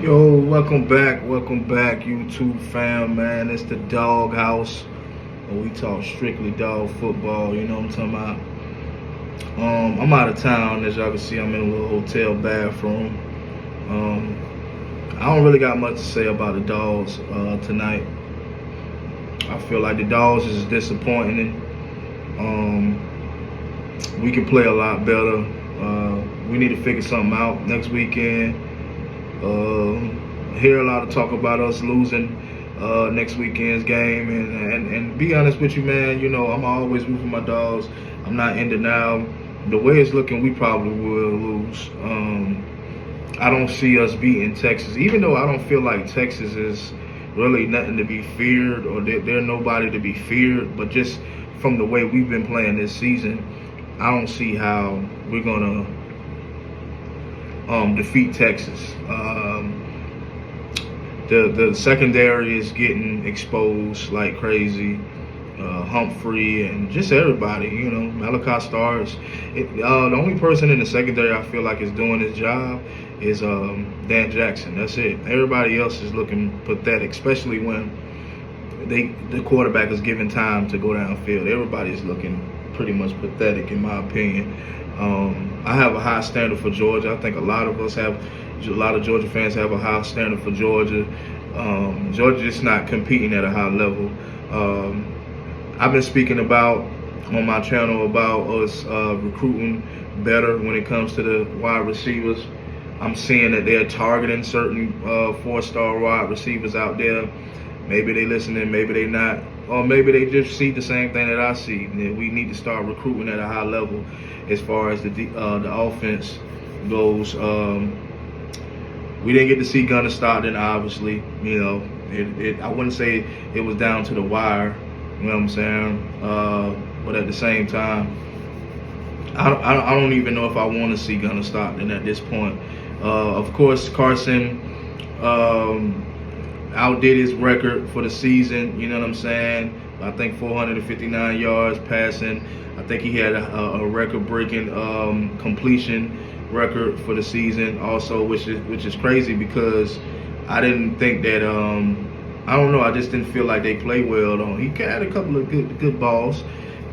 Yo, welcome back, YouTube fam, man. It's the Dog House, where we talk strictly dog football. You know what I'm talking about? I'm out of town, as y'all can see. I'm in a little hotel bathroom. I don't really got much to say about the Dogs tonight. I feel like the Dogs is disappointing. We can play a lot better. We need to figure something out next weekend. Hear a lot of talk about us losing next weekend's game, and be honest with you, man. You know, I'm always rooting for my Dogs. I'm not in denial. The way it's looking, we probably will lose. I don't see us beating Texas, even though I don't feel like Texas is really nothing to be feared, or they're nobody to be feared. But just from the way we've been playing this season, I don't see how we're gonna defeat Texas. The secondary is getting exposed like crazy. Humphrey and just everybody, you know, Malachi Starks. The only person in the secondary I feel like is doing his job is Dan Jackson. That's it. Everybody else is looking pathetic, especially when the quarterback is given time to go downfield. Everybody's looking pretty much pathetic, in my opinion. I have a high standard for Georgia. I think a lot of Georgia fans have a high standard for Georgia. Georgia just not competing at a high level. I've been speaking about on my channel about us recruiting better when it comes to the wide receivers. I'm seeing that they're targeting certain 4-star wide receivers out there. Maybe they listening, maybe they not, or maybe they just see the same thing that I see. That we need to start recruiting at a high level as far as the offense goes. We didn't get to see Gunner Stockton, obviously. You know, I wouldn't say it was down to the wire. You know what I'm saying? But at the same time, I don't even know if I want to see Gunner Stockton at this point. Of course, Carson outdid his record for the season. You know what I'm saying? I think 459 yards passing. I think he had a record-breaking completion record for the season, also, which is crazy because I didn't think that. I don't know. I just didn't feel like they played well. He had a couple of good balls,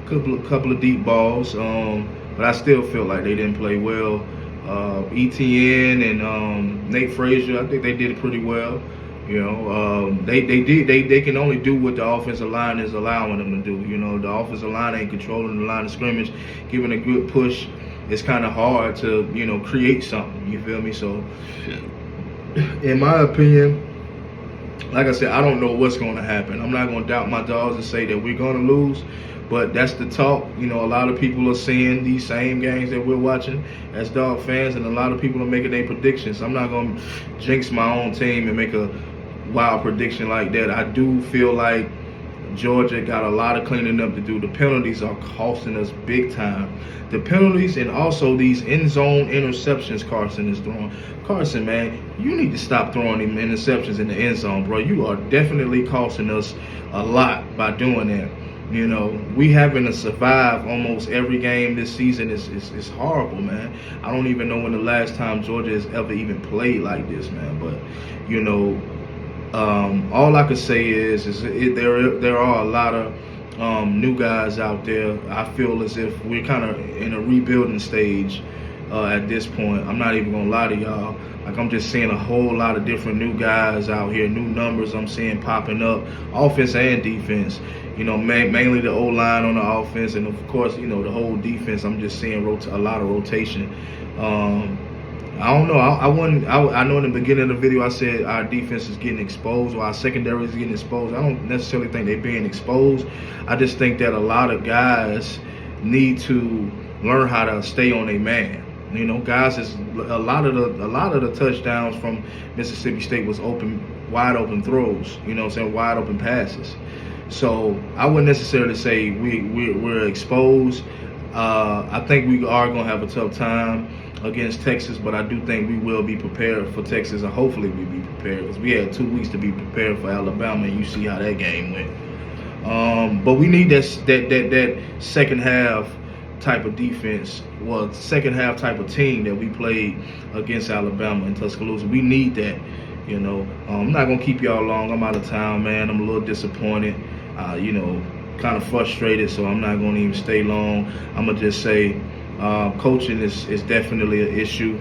couple of deep balls, but I still feel like they didn't play well. ETN and Nate Frazier, I think they did pretty well. You know, they can only do what the offensive line is allowing them to do. You know, the offensive line ain't controlling the line of scrimmage, giving a good push. It's kind of hard to, you know, create something. You feel me? So, in my opinion, like I said, I don't know what's going to happen. I'm not going to doubt my Dogs and say that we're going to lose, but that's the talk. You know, a lot of people are seeing these same games that we're watching as Dog fans, and a lot of people are making their predictions. I'm not going to jinx my own team and make a wild prediction like that. I do feel like Georgia got a lot of cleaning up to do. The penalties are costing us big time. The penalties and also these end zone interceptions Carson is throwing. Carson, man, you need to stop throwing them interceptions in the end zone, bro. You are definitely costing us a lot by doing that. You know, we having to survive almost every game this season is horrible, man. I don't even know when the last time Georgia has ever even played like this, man. But, you know, all I could say is there are a lot of new guys out there. I feel as if we're kind of in a rebuilding stage at this point. I'm not even gonna lie to y'all. Like, I'm just seeing a whole lot of different new guys out here, new numbers I'm seeing popping up, offense and defense. You know, mainly the O-line on the offense, and of course, you know, the whole defense. I'm just seeing a lot of rotation. I don't know. I know in the beginning of the video I said our defense is getting exposed, or our secondary is getting exposed. I don't necessarily think they're being exposed. I just think that a lot of guys need to learn how to stay on their man. You know, guys, is a lot of the touchdowns from Mississippi State was wide open throws. You know what I'm saying? Wide open passes. So I wouldn't necessarily say we're exposed. I think we are going to have a tough time against Texas, but I do think we will be prepared for Texas, and hopefully we'll be prepared, because we had 2 weeks to be prepared for Alabama, and you see how that game went. But we need that second half type of defense, second half type of team that we played against Alabama and Tuscaloosa. We need that. I'm not gonna keep y'all long. I'm out of town, man. I'm a little disappointed. Kind of frustrated, so I'm not gonna even stay long. I'm gonna just say coaching is definitely an issue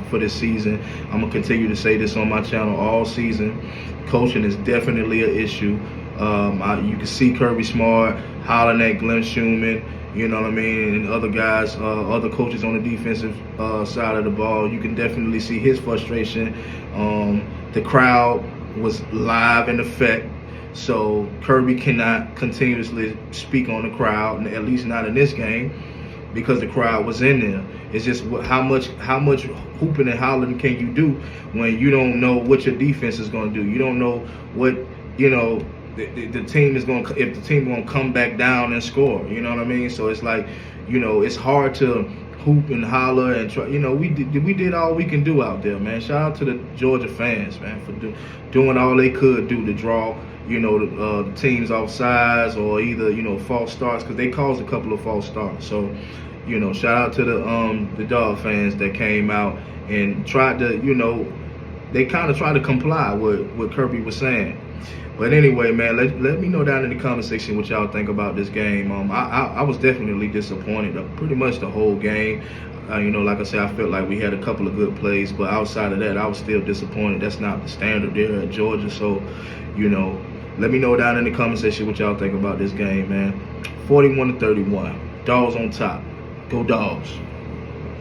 for this season. I'm gonna continue to say this on my channel all season. Coaching is definitely an issue. You can see Kirby Smart hollering at Glenn Schumann, you know what I mean, and other guys, other coaches on the defensive side of the ball. You can definitely see his frustration. The crowd was live in effect, so Kirby cannot continuously speak on the crowd, at least not in this game, because the crowd was in there. It's just how much hooping and hollering can you do when you don't know what your defense is going to do? You don't know what the team is going to, if the team going to come back down and score. You know what I mean? So it's like, it's hard to hoop and holler and try. We did all we can do out there, man. Shout out to the Georgia fans, man, for doing all they could do to draw the teams off sides or either false starts, because they caused a couple of false starts. So shout out to the Dog fans that came out and tried to they kind of tried to comply with what Kirby was saying. But anyway, man, let me know down in the comment section what y'all think about this game. I was definitely disappointed pretty much the whole game. Like I said, I felt like we had a couple of good plays, but outside of that, I was still disappointed. That's not the standard there at Georgia. So, let me know down in the comment section what y'all think about this game, man. 41-31. Dogs on top. Go Dogs.